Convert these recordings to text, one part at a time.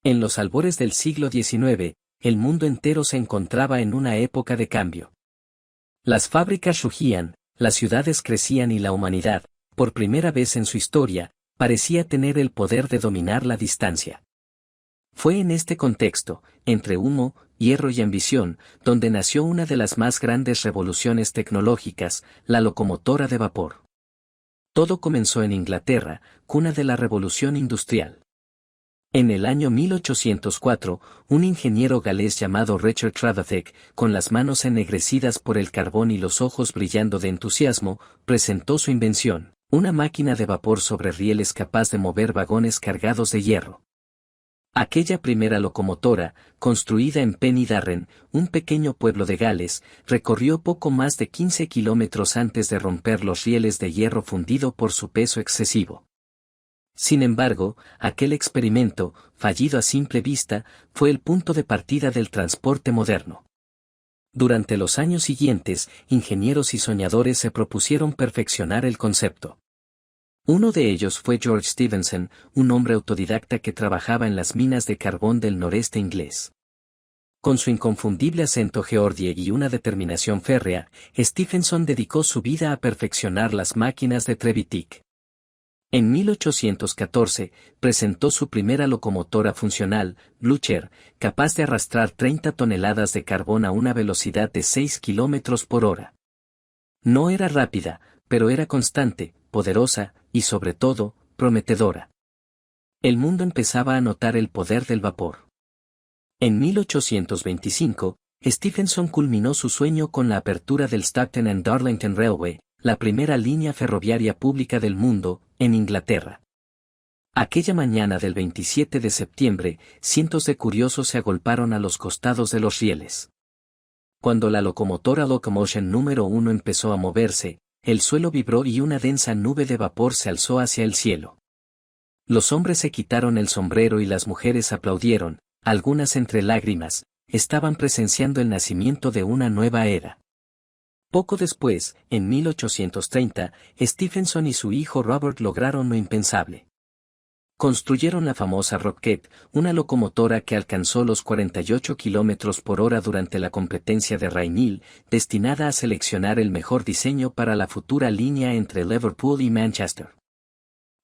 En los albores del siglo XIX, el mundo entero se encontraba en una época de cambio. Las fábricas rugían, las ciudades crecían y la humanidad, por primera vez en su historia, parecía tener el poder de dominar la distancia. Fue en este contexto, entre humo, hierro y ambición, donde nació una de las más grandes revoluciones tecnológicas, la locomotora de vapor. Todo comenzó en Inglaterra, cuna de la revolución industrial. En el año 1804, un ingeniero galés llamado Richard Trevithick, con las manos ennegrecidas por el carbón y los ojos brillando de entusiasmo, presentó su invención, una máquina de vapor sobre rieles capaz de mover vagones cargados de hierro. Aquella primera locomotora, construida en Penydarren, un pequeño pueblo de Gales, recorrió poco más de 15 kilómetros antes de romper los rieles de hierro fundido por su peso excesivo. Sin embargo, aquel experimento, fallido a simple vista, fue el punto de partida del transporte moderno. Durante los años siguientes, ingenieros y soñadores se propusieron perfeccionar el concepto. Uno de ellos fue George Stephenson, un hombre autodidacta que trabajaba en las minas de carbón del noreste inglés. Con su inconfundible acento geordie y una determinación férrea, Stephenson dedicó su vida a perfeccionar las máquinas de Trevithick. En 1814, presentó su primera locomotora funcional, Blücher, capaz de arrastrar 30 toneladas de carbón a una velocidad de 6 kilómetros por hora. No era rápida, pero era constante, poderosa, y sobre todo, prometedora. El mundo empezaba a notar el poder del vapor. En 1825, Stephenson culminó su sueño con la apertura del Stockton and Darlington Railway, la primera línea ferroviaria pública del mundo, en Inglaterra. Aquella mañana del 27 de septiembre, cientos de curiosos se agolparon a los costados de los rieles. Cuando la locomotora Locomotion número 1 empezó a moverse, el suelo vibró y una densa nube de vapor se alzó hacia el cielo. Los hombres se quitaron el sombrero y las mujeres aplaudieron, algunas entre lágrimas, estaban presenciando el nacimiento de una nueva era. Poco después, en 1830, Stephenson y su hijo Robert lograron lo impensable. Construyeron la famosa Rocket, una locomotora que alcanzó los 48 kilómetros por hora durante la competencia de Rainhill, destinada a seleccionar el mejor diseño para la futura línea entre Liverpool y Manchester.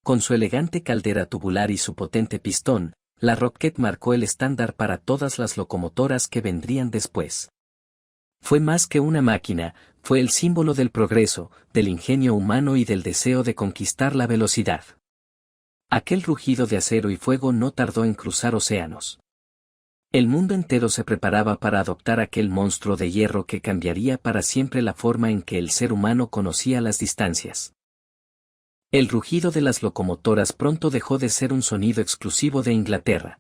Con su elegante caldera tubular y su potente pistón, la Rocket marcó el estándar para todas las locomotoras que vendrían después. Fue más que una máquina, fue el símbolo del progreso, del ingenio humano y del deseo de conquistar la velocidad. Aquel rugido de acero y fuego no tardó en cruzar océanos. El mundo entero se preparaba para adoptar aquel monstruo de hierro que cambiaría para siempre la forma en que el ser humano conocía las distancias. El rugido de las locomotoras pronto dejó de ser un sonido exclusivo de Inglaterra.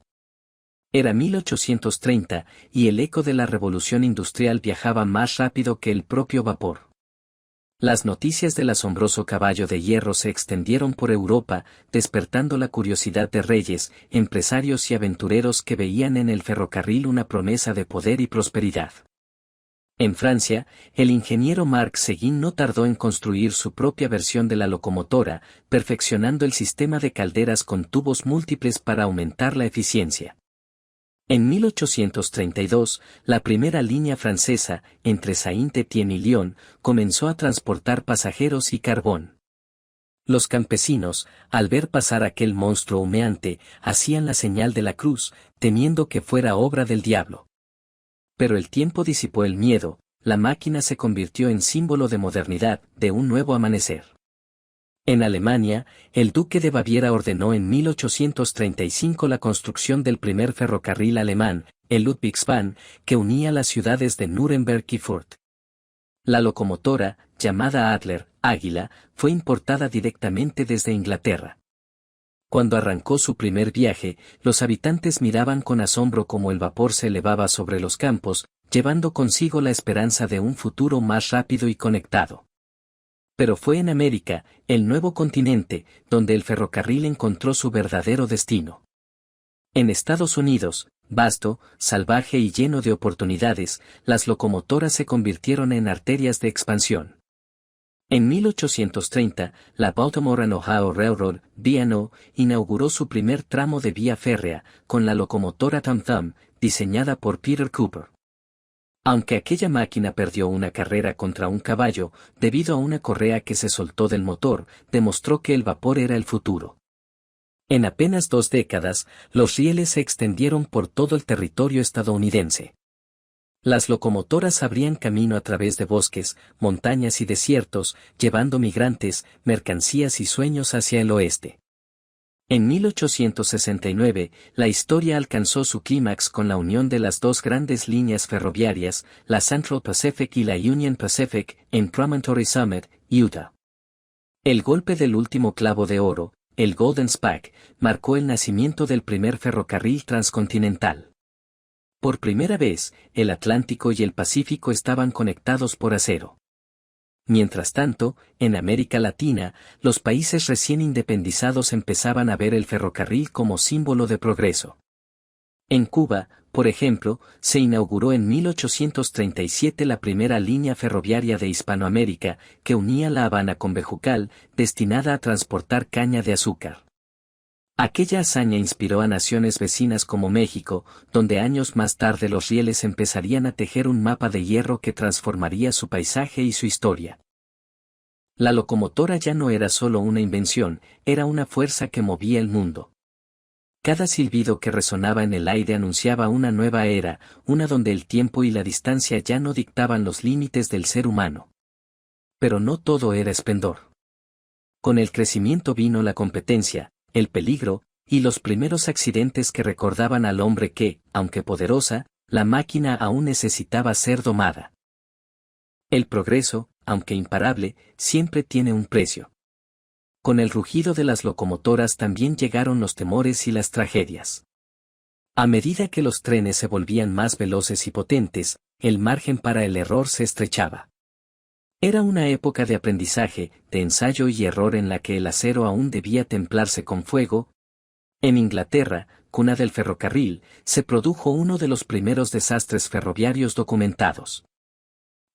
Era 1830, y el eco de la revolución industrial viajaba más rápido que el propio vapor. Las noticias del asombroso caballo de hierro se extendieron por Europa, despertando la curiosidad de reyes, empresarios y aventureros que veían en el ferrocarril una promesa de poder y prosperidad. En Francia, el ingeniero Marc Seguin no tardó en construir su propia versión de la locomotora, perfeccionando el sistema de calderas con tubos múltiples para aumentar la eficiencia. En 1832, la primera línea francesa, entre Saint-Étienne y Lyon, comenzó a transportar pasajeros y carbón. Los campesinos, al ver pasar aquel monstruo humeante, hacían la señal de la cruz, temiendo que fuera obra del diablo. Pero el tiempo disipó el miedo, la máquina se convirtió en símbolo de modernidad, de un nuevo amanecer. En Alemania, el duque de Baviera ordenó en 1835 la construcción del primer ferrocarril alemán, el Ludwigsbahn, que unía las ciudades de Nuremberg y Fürth. La locomotora, llamada Adler, Águila, fue importada directamente desde Inglaterra. Cuando arrancó su primer viaje, los habitantes miraban con asombro cómo el vapor se elevaba sobre los campos, llevando consigo la esperanza de un futuro más rápido y conectado. Pero fue en América, el nuevo continente, donde el ferrocarril encontró su verdadero destino. En Estados Unidos, vasto, salvaje y lleno de oportunidades, las locomotoras se convirtieron en arterias de expansión. En 1830, la Baltimore and Ohio Railroad, B&O, inauguró su primer tramo de vía férrea, con la locomotora Tom Thumb, diseñada por Peter Cooper. Aunque aquella máquina perdió una carrera contra un caballo, debido a una correa que se soltó del motor, demostró que el vapor era el futuro. En apenas 2 décadas, los rieles se extendieron por todo el territorio estadounidense. Las locomotoras abrían camino a través de bosques, montañas y desiertos, llevando migrantes, mercancías y sueños hacia el oeste. En 1869, la historia alcanzó su clímax con la unión de las dos grandes líneas ferroviarias, la Central Pacific y la Union Pacific, en Promontory Summit, Utah. El golpe del último clavo de oro, el Golden Spike, marcó el nacimiento del primer ferrocarril transcontinental. Por primera vez, el Atlántico y el Pacífico estaban conectados por acero. Mientras tanto, en América Latina, los países recién independizados empezaban a ver el ferrocarril como símbolo de progreso. En Cuba, por ejemplo, se inauguró en 1837 la primera línea ferroviaria de Hispanoamérica, que unía La Habana con Bejucal, destinada a transportar caña de azúcar. Aquella hazaña inspiró a naciones vecinas como México, donde años más tarde los rieles empezarían a tejer un mapa de hierro que transformaría su paisaje y su historia. La locomotora ya no era solo una invención, era una fuerza que movía el mundo. Cada silbido que resonaba en el aire anunciaba una nueva era, una donde el tiempo y la distancia ya no dictaban los límites del ser humano. Pero no todo era esplendor. Con el crecimiento vino la competencia, el peligro, y los primeros accidentes que recordaban al hombre que, aunque poderosa, la máquina aún necesitaba ser domada. El progreso, aunque imparable, siempre tiene un precio. Con el rugido de las locomotoras también llegaron los temores y las tragedias. A medida que los trenes se volvían más veloces y potentes, el margen para el error se estrechaba. Era una época de aprendizaje, de ensayo y error en la que el acero aún debía templarse con fuego. En Inglaterra, cuna del ferrocarril, se produjo uno de los primeros desastres ferroviarios documentados.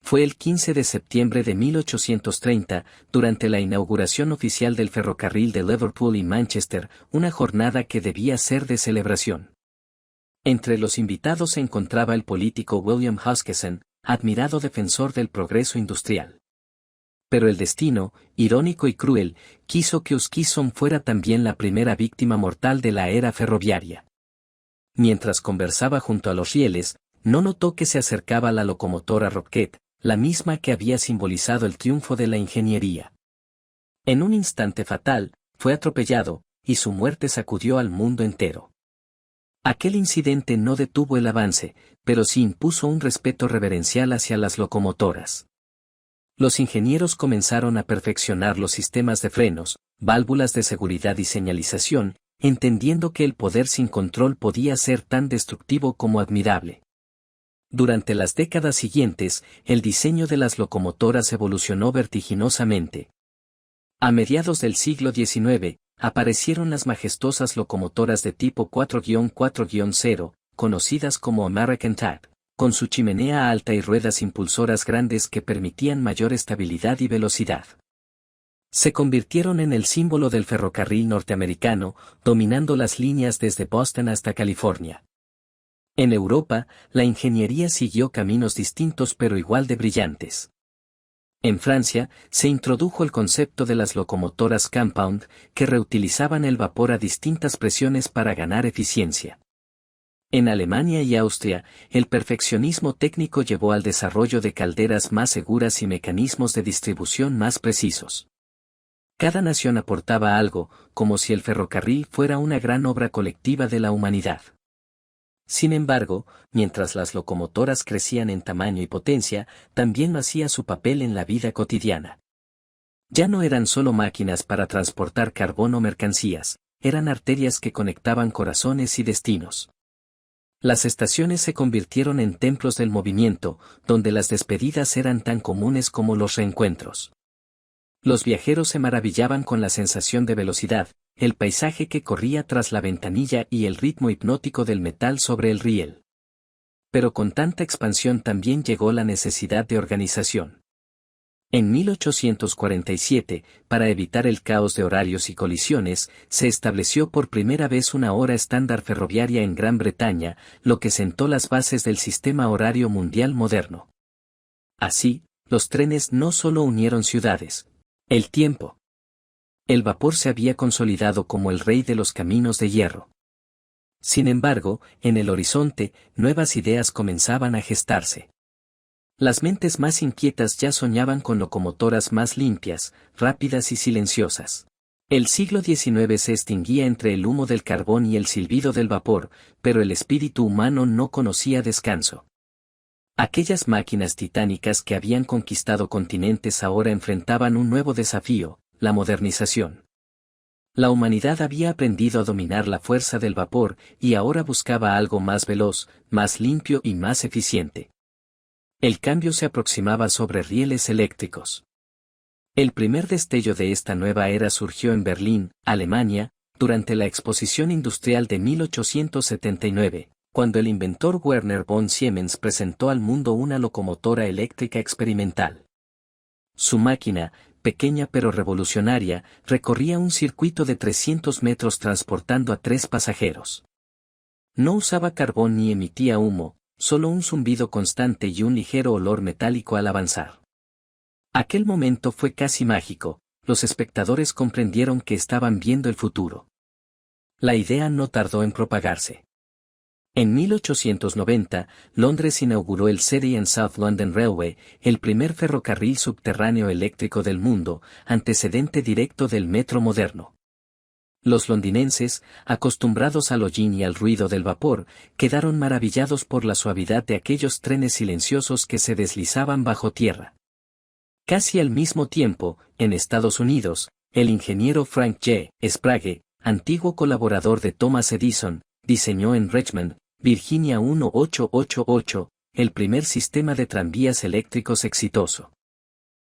Fue el 15 de septiembre de 1830, durante la inauguración oficial del ferrocarril de Liverpool y Manchester, una jornada que debía ser de celebración. Entre los invitados se encontraba el político William Huskisson, admirado defensor del progreso industrial. Pero el destino, irónico y cruel, quiso que Huskisson fuera también la primera víctima mortal de la era ferroviaria. Mientras conversaba junto a los rieles, no notó que se acercaba la locomotora Rocket, la misma que había simbolizado el triunfo de la ingeniería. En un instante fatal, fue atropellado, y su muerte sacudió al mundo entero. Aquel incidente no detuvo el avance, pero sí impuso un respeto reverencial hacia las locomotoras. Los ingenieros comenzaron a perfeccionar los sistemas de frenos, válvulas de seguridad y señalización, entendiendo que el poder sin control podía ser tan destructivo como admirable. Durante las décadas siguientes, el diseño de las locomotoras evolucionó vertiginosamente. A mediados del siglo XIX, aparecieron las majestuosas locomotoras de tipo 4-4-0, conocidas como American Type, con su chimenea alta y ruedas impulsoras grandes que permitían mayor estabilidad y velocidad. Se convirtieron en el símbolo del ferrocarril norteamericano, dominando las líneas desde Boston hasta California. En Europa, la ingeniería siguió caminos distintos pero igual de brillantes. En Francia, se introdujo el concepto de las locomotoras compound, que reutilizaban el vapor a distintas presiones para ganar eficiencia. En Alemania y Austria, el perfeccionismo técnico llevó al desarrollo de calderas más seguras y mecanismos de distribución más precisos. Cada nación aportaba algo, como si el ferrocarril fuera una gran obra colectiva de la humanidad. Sin embargo, mientras las locomotoras crecían en tamaño y potencia, también hacía su papel en la vida cotidiana. Ya no eran solo máquinas para transportar carbón o mercancías, eran arterias que conectaban corazones y destinos. Las estaciones se convirtieron en templos del movimiento, donde las despedidas eran tan comunes como los reencuentros. Los viajeros se maravillaban con la sensación de velocidad, el paisaje que corría tras la ventanilla y el ritmo hipnótico del metal sobre el riel. Pero con tanta expansión también llegó la necesidad de organización. En 1847, para evitar el caos de horarios y colisiones, se estableció por primera vez una hora estándar ferroviaria en Gran Bretaña, lo que sentó las bases del sistema horario mundial moderno. Así, los trenes no solo unieron ciudades. El tiempo. El vapor se había consolidado como el rey de los caminos de hierro. Sin embargo, en el horizonte, nuevas ideas comenzaban a gestarse. Las mentes más inquietas ya soñaban con locomotoras más limpias, rápidas y silenciosas. El siglo XIX se extinguía entre el humo del carbón y el silbido del vapor, pero el espíritu humano no conocía descanso. Aquellas máquinas titánicas que habían conquistado continentes ahora enfrentaban un nuevo desafío, la modernización. La humanidad había aprendido a dominar la fuerza del vapor y ahora buscaba algo más veloz, más limpio y más eficiente. El cambio se aproximaba sobre rieles eléctricos. El primer destello de esta nueva era surgió en Berlín, Alemania, durante la Exposición Industrial de 1879, cuando el inventor Werner von Siemens presentó al mundo una locomotora eléctrica experimental. Su máquina, pequeña pero revolucionaria, recorría un circuito de 300 metros transportando a 3 pasajeros. No usaba carbón ni emitía humo, solo un zumbido constante y un ligero olor metálico al avanzar. Aquel momento fue casi mágico, los espectadores comprendieron que estaban viendo el futuro. La idea no tardó en propagarse. En 1890, Londres inauguró el City and South London Railway, el primer ferrocarril subterráneo eléctrico del mundo, antecedente directo del metro moderno. Los londinenses, acostumbrados al hollín y al ruido del vapor, quedaron maravillados por la suavidad de aquellos trenes silenciosos que se deslizaban bajo tierra. Casi al mismo tiempo, en Estados Unidos, el ingeniero Frank J. Sprague, antiguo colaborador de Thomas Edison, diseñó en Richmond, Virginia 1888, el primer sistema de tranvías eléctricos exitoso.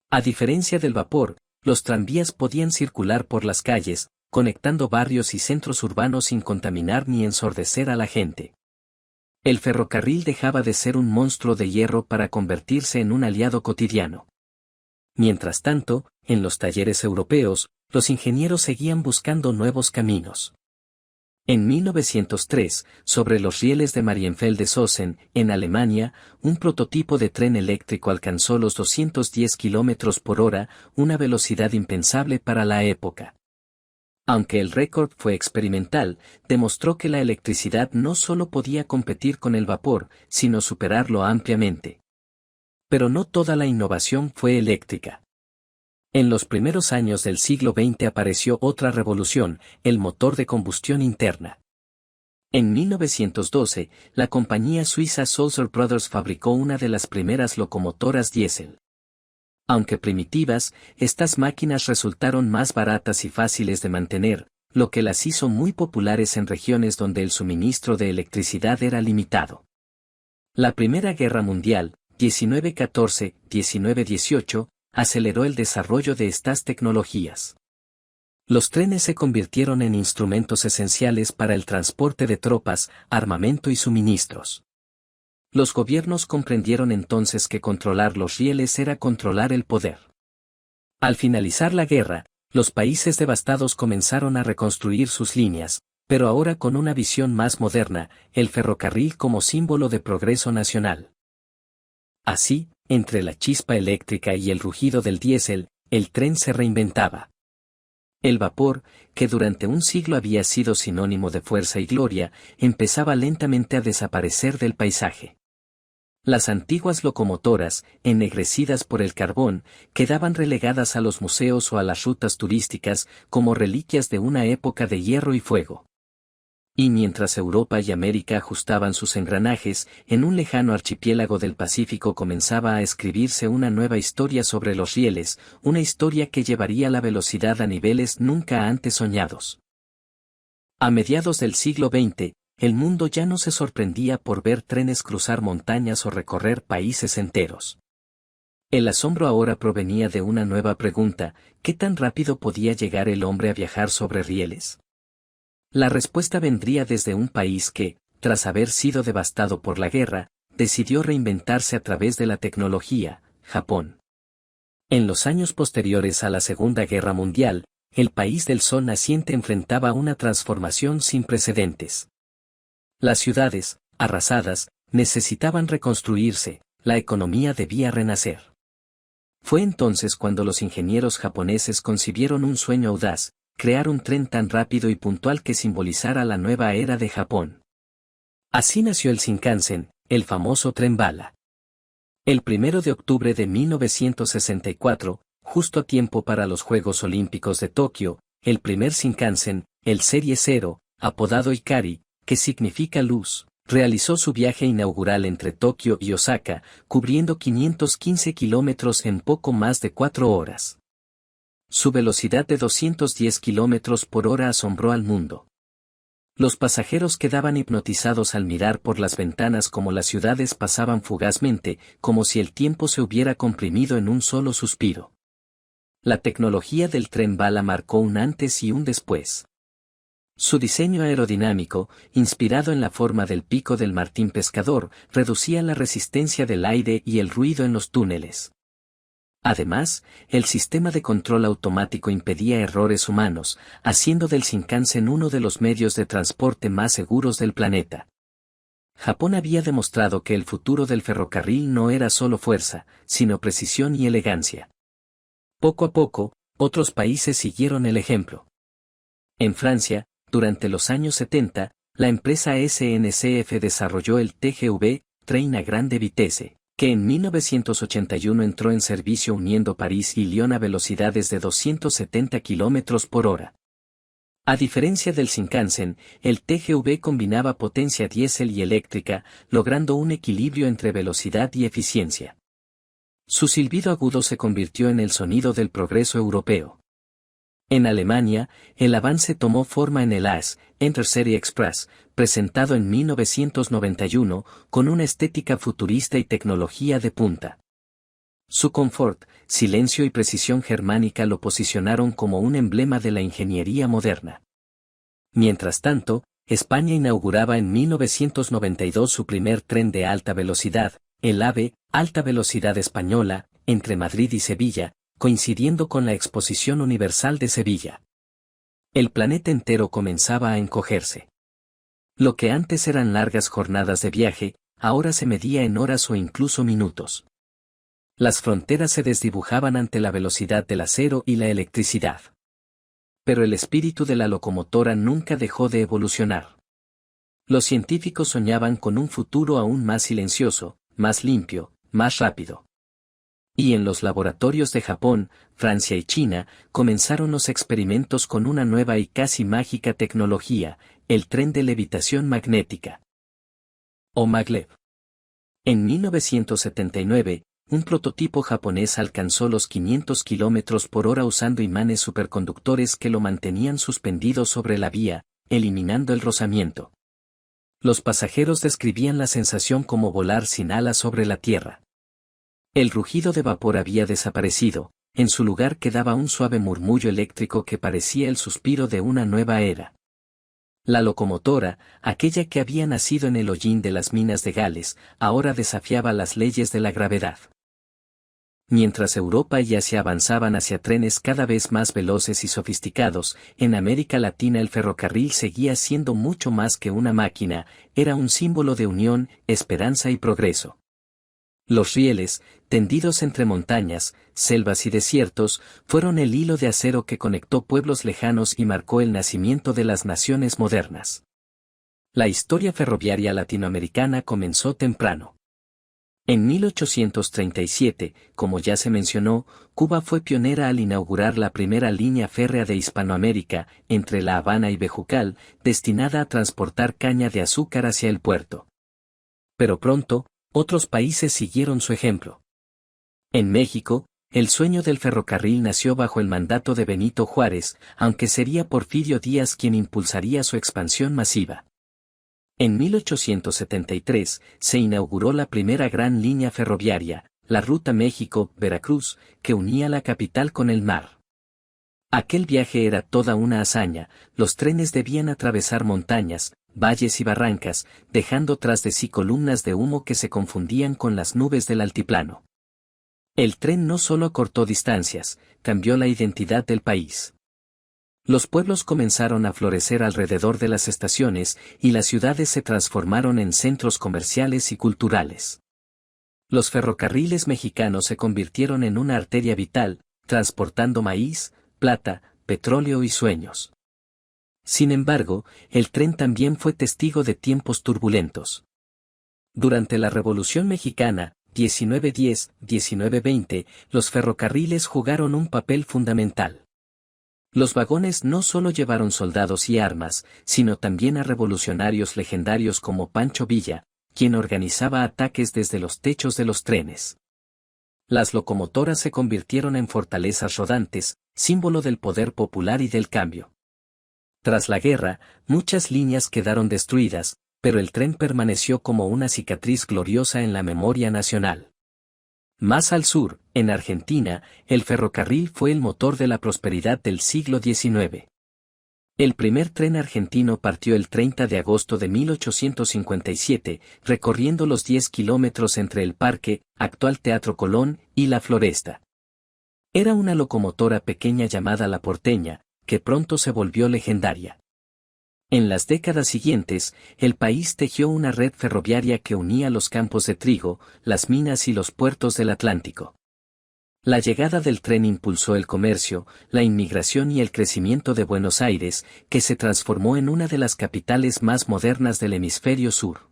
A diferencia del vapor, los tranvías podían circular por las calles, conectando barrios y centros urbanos sin contaminar ni ensordecer a la gente. El ferrocarril dejaba de ser un monstruo de hierro para convertirse en un aliado cotidiano. Mientras tanto, en los talleres europeos, los ingenieros seguían buscando nuevos caminos. En 1903, sobre los rieles de Marienfelde-Zosen, en Alemania, un prototipo de tren eléctrico alcanzó los 210 km por hora, una velocidad impensable para la época. Aunque el récord fue experimental, demostró que la electricidad no solo podía competir con el vapor, sino superarlo ampliamente. Pero no toda la innovación fue eléctrica. En los primeros años del siglo XX apareció otra revolución, el motor de combustión interna. En 1912, la compañía suiza Sulzer Brothers fabricó una de las primeras locomotoras diésel. Aunque primitivas, estas máquinas resultaron más baratas y fáciles de mantener, lo que las hizo muy populares en regiones donde el suministro de electricidad era limitado. La Primera Guerra Mundial, 1914-1918, aceleró el desarrollo de estas tecnologías. Los trenes se convirtieron en instrumentos esenciales para el transporte de tropas, armamento y suministros. Los gobiernos comprendieron entonces que controlar los rieles era controlar el poder. Al finalizar la guerra, los países devastados comenzaron a reconstruir sus líneas, pero ahora con una visión más moderna, el ferrocarril como símbolo de progreso nacional. Así, entre la chispa eléctrica y el rugido del diésel, el tren se reinventaba. El vapor, que durante un siglo había sido sinónimo de fuerza y gloria, empezaba lentamente a desaparecer del paisaje. Las antiguas locomotoras, ennegrecidas por el carbón, quedaban relegadas a los museos o a las rutas turísticas como reliquias de una época de hierro y fuego. Y mientras Europa y América ajustaban sus engranajes, en un lejano archipiélago del Pacífico comenzaba a escribirse una nueva historia sobre los rieles, una historia que llevaría la velocidad a niveles nunca antes soñados. A mediados del siglo XX, el mundo ya no se sorprendía por ver trenes cruzar montañas o recorrer países enteros. El asombro ahora provenía de una nueva pregunta: ¿qué tan rápido podía llegar el hombre a viajar sobre rieles? La respuesta vendría desde un país que, tras haber sido devastado por la guerra, decidió reinventarse a través de la tecnología: Japón. En los años posteriores a la Segunda Guerra Mundial, el país del sol naciente enfrentaba una transformación sin precedentes. Las ciudades, arrasadas, necesitaban reconstruirse, la economía debía renacer. Fue entonces cuando los ingenieros japoneses concibieron un sueño audaz, crear un tren tan rápido y puntual que simbolizara la nueva era de Japón. Así nació el Shinkansen, el famoso tren bala. El 1 de octubre de 1964, justo a tiempo para los Juegos Olímpicos de Tokio, el primer Shinkansen, el Serie 0, apodado Ikari, que significa luz, realizó su viaje inaugural entre Tokio y Osaka, cubriendo 515 kilómetros en poco más de 4 horas. Su velocidad de 210 kilómetros por hora asombró al mundo. Los pasajeros quedaban hipnotizados al mirar por las ventanas cómo las ciudades pasaban fugazmente, como si el tiempo se hubiera comprimido en un solo suspiro. La tecnología del tren bala marcó un antes y un después. Su diseño aerodinámico, inspirado en la forma del pico del martín pescador, reducía la resistencia del aire y el ruido en los túneles. Además, el sistema de control automático impedía errores humanos, haciendo del Shinkansen uno de los medios de transporte más seguros del planeta. Japón había demostrado que el futuro del ferrocarril no era solo fuerza, sino precisión y elegancia. Poco a poco, otros países siguieron el ejemplo. En Francia, durante los años 70, la empresa SNCF desarrolló el TGV, Tren a Grande Vitesse, que en 1981 entró en servicio uniendo París y Lyon a velocidades de 270 km por hora. A diferencia del Shinkansen, el TGV combinaba potencia diésel y eléctrica, logrando un equilibrio entre velocidad y eficiencia. Su silbido agudo se convirtió en el sonido del progreso europeo. En Alemania, el avance tomó forma en el AS, Intercity Express, presentado en 1991, con una estética futurista y tecnología de punta. Su confort, silencio y precisión germánica lo posicionaron como un emblema de la ingeniería moderna. Mientras tanto, España inauguraba en 1992 su primer tren de alta velocidad, el AVE, Alta Velocidad Española, entre Madrid y Sevilla, coincidiendo con la Exposición Universal de Sevilla. El planeta entero comenzaba a encogerse. Lo que antes eran largas jornadas de viaje, ahora se medía en horas o incluso minutos. Las fronteras se desdibujaban ante la velocidad del acero y la electricidad. Pero el espíritu de la locomotora nunca dejó de evolucionar. Los científicos soñaban con un futuro aún más silencioso, más limpio, más rápido. Y en los laboratorios de Japón, Francia y China, comenzaron los experimentos con una nueva y casi mágica tecnología, el tren de levitación magnética, o maglev. En 1979, un prototipo japonés alcanzó los 500 km por hora usando imanes superconductores que lo mantenían suspendido sobre la vía, eliminando el rozamiento. Los pasajeros describían la sensación como volar sin alas sobre la tierra. El rugido de vapor había desaparecido, en su lugar quedaba un suave murmullo eléctrico que parecía el suspiro de una nueva era. La locomotora, aquella que había nacido en el hollín de las minas de Gales, ahora desafiaba las leyes de la gravedad. Mientras Europa y Asia avanzaban hacia trenes cada vez más veloces y sofisticados, en América Latina el ferrocarril seguía siendo mucho más que una máquina, era un símbolo de unión, esperanza y progreso. Los rieles, tendidos entre montañas, selvas y desiertos, fueron el hilo de acero que conectó pueblos lejanos y marcó el nacimiento de las naciones modernas. La historia ferroviaria latinoamericana comenzó temprano. En 1837, como ya se mencionó, Cuba fue pionera al inaugurar la primera línea férrea de Hispanoamérica, entre La Habana y Bejucal, destinada a transportar caña de azúcar hacia el puerto. Pero pronto, otros países siguieron su ejemplo. En México, el sueño del ferrocarril nació bajo el mandato de Benito Juárez, aunque sería Porfirio Díaz quien impulsaría su expansión masiva. En 1873 se inauguró la primera gran línea ferroviaria, la Ruta México-Veracruz, que unía la capital con el mar. Aquel viaje era toda una hazaña, los trenes debían atravesar montañas, valles y barrancas, dejando tras de sí columnas de humo que se confundían con las nubes del altiplano. El tren no solo acortó distancias, cambió la identidad del país. Los pueblos comenzaron a florecer alrededor de las estaciones y las ciudades se transformaron en centros comerciales y culturales. Los ferrocarriles mexicanos se convirtieron en una arteria vital, transportando maíz, plata, petróleo y sueños. Sin embargo, el tren también fue testigo de tiempos turbulentos. Durante la Revolución Mexicana, 1910-1920, los ferrocarriles jugaron un papel fundamental. Los vagones no solo llevaron soldados y armas, sino también a revolucionarios legendarios como Pancho Villa, quien organizaba ataques desde los techos de los trenes. Las locomotoras se convirtieron en fortalezas rodantes, símbolo del poder popular y del cambio. Tras la guerra, muchas líneas quedaron destruidas, pero el tren permaneció como una cicatriz gloriosa en la memoria nacional. Más al sur, en Argentina, el ferrocarril fue el motor de la prosperidad del siglo XIX. El primer tren argentino partió el 30 de agosto de 1857, recorriendo los 10 kilómetros entre el Parque, actual Teatro Colón, y la Floresta. Era una locomotora pequeña llamada La Porteña, que pronto se volvió legendaria. En las décadas siguientes, el país tejió una red ferroviaria que unía los campos de trigo, las minas y los puertos del Atlántico. La llegada del tren impulsó el comercio, la inmigración y el crecimiento de Buenos Aires, que se transformó en una de las capitales más modernas del hemisferio sur.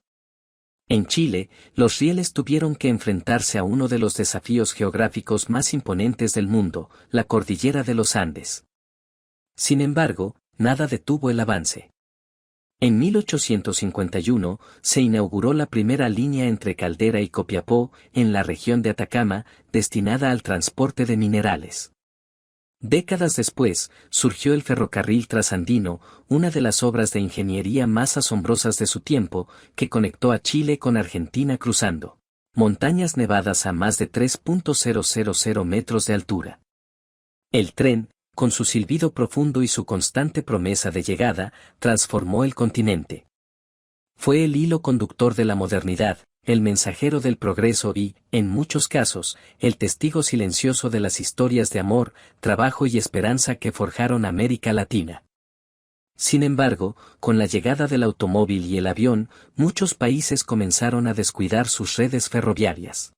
En Chile, los rieles tuvieron que enfrentarse a uno de los desafíos geográficos más imponentes del mundo, la cordillera de los Andes. Sin embargo, nada detuvo el avance. En 1851, se inauguró la primera línea entre Caldera y Copiapó, en la región de Atacama, destinada al transporte de minerales. Décadas después, surgió el ferrocarril trasandino, una de las obras de ingeniería más asombrosas de su tiempo, que conectó a Chile con Argentina cruzando montañas nevadas a más de 3.000 metros de altura. El tren, con su silbido profundo y su constante promesa de llegada, transformó el continente. Fue el hilo conductor de la modernidad, el mensajero del progreso y, en muchos casos, el testigo silencioso de las historias de amor, trabajo y esperanza que forjaron América Latina. Sin embargo, con la llegada del automóvil y el avión, muchos países comenzaron a descuidar sus redes ferroviarias.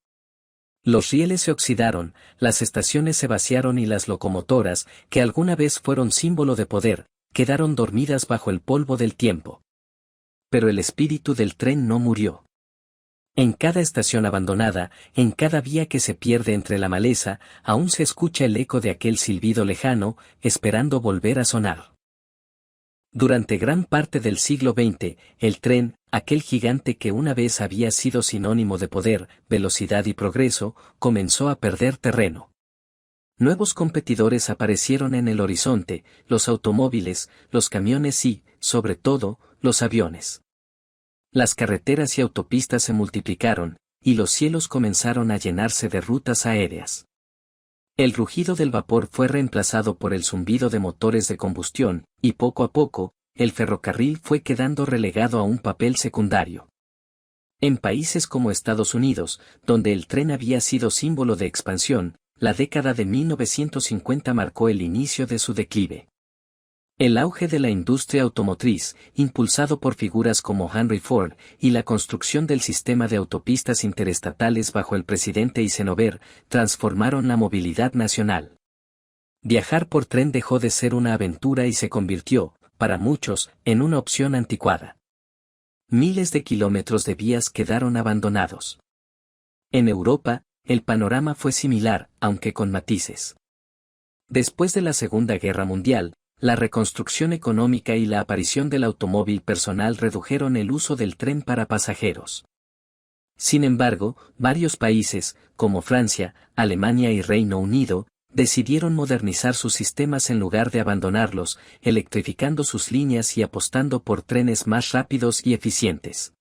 Los rieles se oxidaron, las estaciones se vaciaron y las locomotoras, que alguna vez fueron símbolo de poder, quedaron dormidas bajo el polvo del tiempo. Pero el espíritu del tren no murió. En cada estación abandonada, en cada vía que se pierde entre la maleza, aún se escucha el eco de aquel silbido lejano, esperando volver a sonar. Durante gran parte del siglo XX, el tren, aquel gigante que una vez había sido sinónimo de poder, velocidad y progreso, comenzó a perder terreno. Nuevos competidores aparecieron en el horizonte, los automóviles, los camiones y, sobre todo, los aviones. Las carreteras y autopistas se multiplicaron, y los cielos comenzaron a llenarse de rutas aéreas. El rugido del vapor fue reemplazado por el zumbido de motores de combustión, y poco a poco, el ferrocarril fue quedando relegado a un papel secundario. En países como Estados Unidos, donde el tren había sido símbolo de expansión, la década de 1950 marcó el inicio de su declive. El auge de la industria automotriz, impulsado por figuras como Henry Ford, y la construcción del sistema de autopistas interestatales bajo el presidente Eisenhower, transformaron la movilidad nacional. Viajar por tren dejó de ser una aventura y se convirtió, para muchos, en una opción anticuada. Miles de kilómetros de vías quedaron abandonados. En Europa, el panorama fue similar, aunque con matices. Después de la Segunda Guerra Mundial, la reconstrucción económica y la aparición del automóvil personal redujeron el uso del tren para pasajeros. Sin embargo, varios países, como Francia, Alemania y Reino Unido, decidieron modernizar sus sistemas en lugar de abandonarlos, electrificando sus líneas y apostando por trenes más rápidos y eficientes.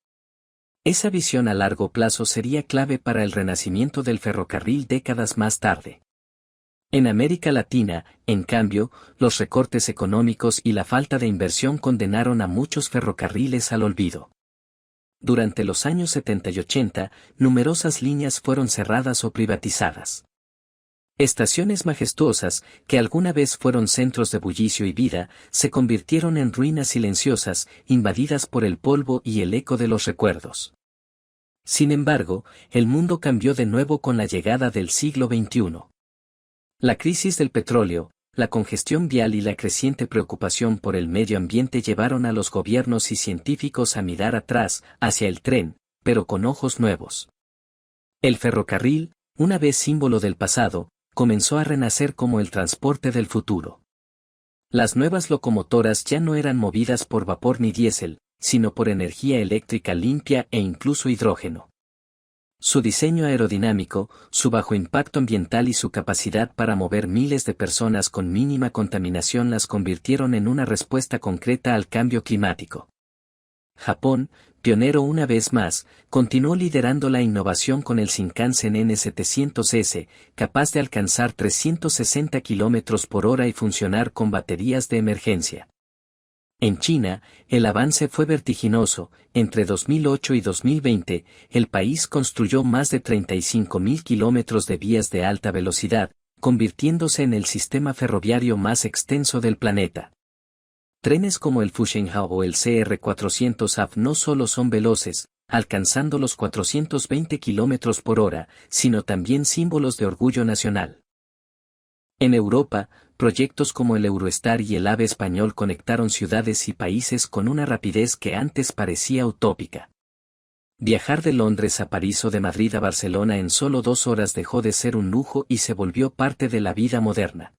Esa visión a largo plazo sería clave para el renacimiento del ferrocarril décadas más tarde. En América Latina, en cambio, los recortes económicos y la falta de inversión condenaron a muchos ferrocarriles al olvido. Durante los años 70 y 80, numerosas líneas fueron cerradas o privatizadas. Estaciones majestuosas, que alguna vez fueron centros de bullicio y vida, se convirtieron en ruinas silenciosas, invadidas por el polvo y el eco de los recuerdos. Sin embargo, el mundo cambió de nuevo con la llegada del siglo XXI. La crisis del petróleo, la congestión vial y la creciente preocupación por el medio ambiente llevaron a los gobiernos y científicos a mirar atrás, hacia el tren, pero con ojos nuevos. El ferrocarril, una vez símbolo del pasado, comenzó a renacer como el transporte del futuro. Las nuevas locomotoras ya no eran movidas por vapor ni diésel, sino por energía eléctrica limpia e incluso hidrógeno. Su diseño aerodinámico, su bajo impacto ambiental y su capacidad para mover miles de personas con mínima contaminación las convirtieron en una respuesta concreta al cambio climático. Japón, pionero una vez más, continuó liderando la innovación con el Shinkansen N700S, capaz de alcanzar 360 km por hora y funcionar con baterías de emergencia. En China, el avance fue vertiginoso. Entre 2008 y 2020, el país construyó más de 35.000 kilómetros de vías de alta velocidad, convirtiéndose en el sistema ferroviario más extenso del planeta. Trenes como el Fushenhao o el CR400AF no solo son veloces, alcanzando los 420 km por hora, sino también símbolos de orgullo nacional. En Europa, proyectos como el Eurostar y el AVE español conectaron ciudades y países con una rapidez que antes parecía utópica. Viajar de Londres a París o de Madrid a Barcelona en solo 2 horas dejó de ser un lujo y se volvió parte de la vida moderna.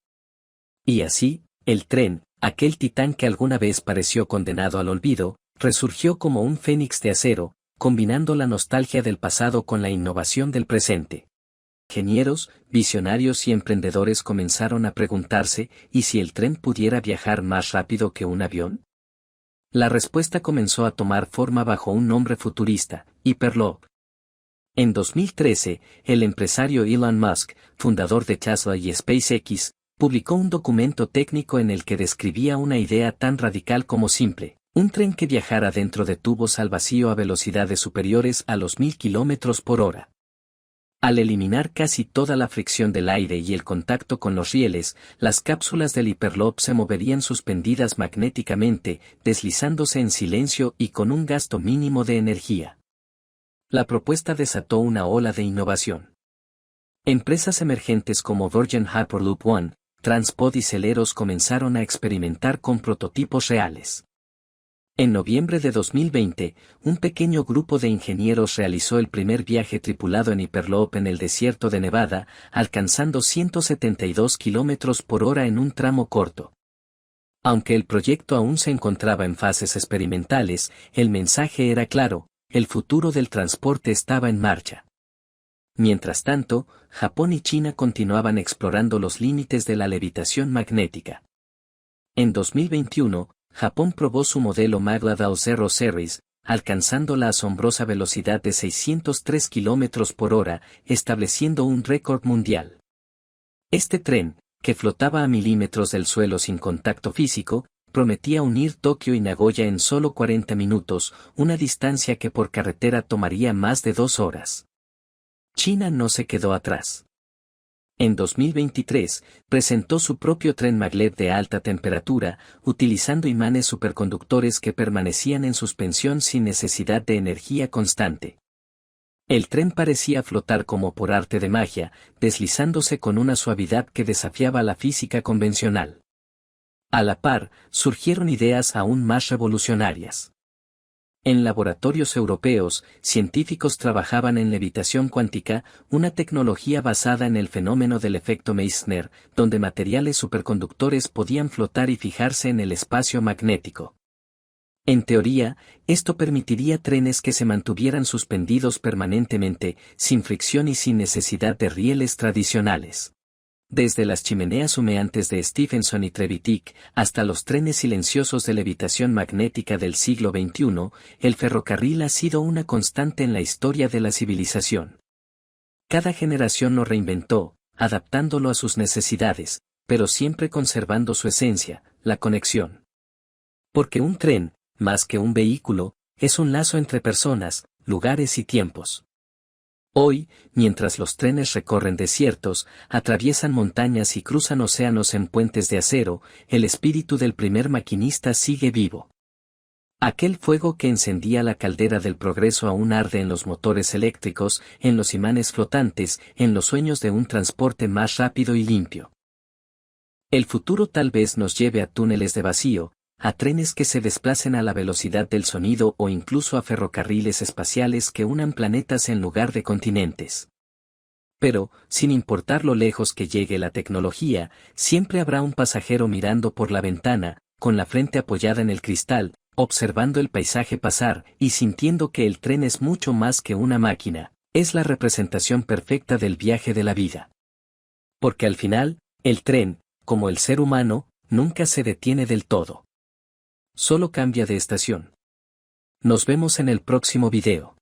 Y así, el tren, aquel titán que alguna vez pareció condenado al olvido, resurgió como un fénix de acero, combinando la nostalgia del pasado con la innovación del presente. Ingenieros, visionarios y emprendedores comenzaron a preguntarse, ¿y si el tren pudiera viajar más rápido que un avión? La respuesta comenzó a tomar forma bajo un nombre futurista, Hyperloop. En 2013, el empresario Elon Musk, fundador de Tesla y SpaceX, publicó un documento técnico en el que describía una idea tan radical como simple: un tren que viajara dentro de tubos al vacío a velocidades superiores a los 1000 km por hora. Al eliminar casi toda la fricción del aire y el contacto con los rieles, las cápsulas del Hyperloop se moverían suspendidas magnéticamente, deslizándose en silencio y con un gasto mínimo de energía. La propuesta desató una ola de innovación. Empresas emergentes como Virgin Hyperloop One, Transpod y Celeros comenzaron a experimentar con prototipos reales. En noviembre de 2020, un pequeño grupo de ingenieros realizó el primer viaje tripulado en Hyperloop en el desierto de Nevada, alcanzando 172 km por hora en un tramo corto. Aunque el proyecto aún se encontraba en fases experimentales, el mensaje era claro: el futuro del transporte estaba en marcha. Mientras tanto, Japón y China continuaban explorando los límites de la levitación magnética. En 2021, Japón probó su modelo Maglev Zero Series, alcanzando la asombrosa velocidad de 603 km por hora, estableciendo un récord mundial. Este tren, que flotaba a milímetros del suelo sin contacto físico, prometía unir Tokio y Nagoya en solo 40 minutos, una distancia que por carretera tomaría más de 2 horas. China no se quedó atrás. En 2023, presentó su propio tren maglev de alta temperatura, utilizando imanes superconductores que permanecían en suspensión sin necesidad de energía constante. El tren parecía flotar como por arte de magia, deslizándose con una suavidad que desafiaba la física convencional. A la par, surgieron ideas aún más revolucionarias. En laboratorios europeos, científicos trabajaban en levitación cuántica, una tecnología basada en el fenómeno del efecto Meissner, donde materiales superconductores podían flotar y fijarse en el espacio magnético. En teoría, esto permitiría trenes que se mantuvieran suspendidos permanentemente, sin fricción y sin necesidad de rieles tradicionales. Desde las chimeneas humeantes de Stephenson y Trevithick hasta los trenes silenciosos de levitación magnética del siglo XXI, el ferrocarril ha sido una constante en la historia de la civilización. Cada generación lo reinventó, adaptándolo a sus necesidades, pero siempre conservando su esencia, la conexión. Porque un tren, más que un vehículo, es un lazo entre personas, lugares y tiempos. Hoy, mientras los trenes recorren desiertos, atraviesan montañas y cruzan océanos en puentes de acero, el espíritu del primer maquinista sigue vivo. Aquel fuego que encendía la caldera del progreso aún arde en los motores eléctricos, en los imanes flotantes, en los sueños de un transporte más rápido y limpio. El futuro tal vez nos lleve a túneles de vacío, a trenes que se desplacen a la velocidad del sonido o incluso a ferrocarriles espaciales que unan planetas en lugar de continentes. Pero, sin importar lo lejos que llegue la tecnología, siempre habrá un pasajero mirando por la ventana, con la frente apoyada en el cristal, observando el paisaje pasar y sintiendo que el tren es mucho más que una máquina, es la representación perfecta del viaje de la vida. Porque al final, el tren, como el ser humano, nunca se detiene del todo. Solo cambia de estación. Nos vemos en el próximo video.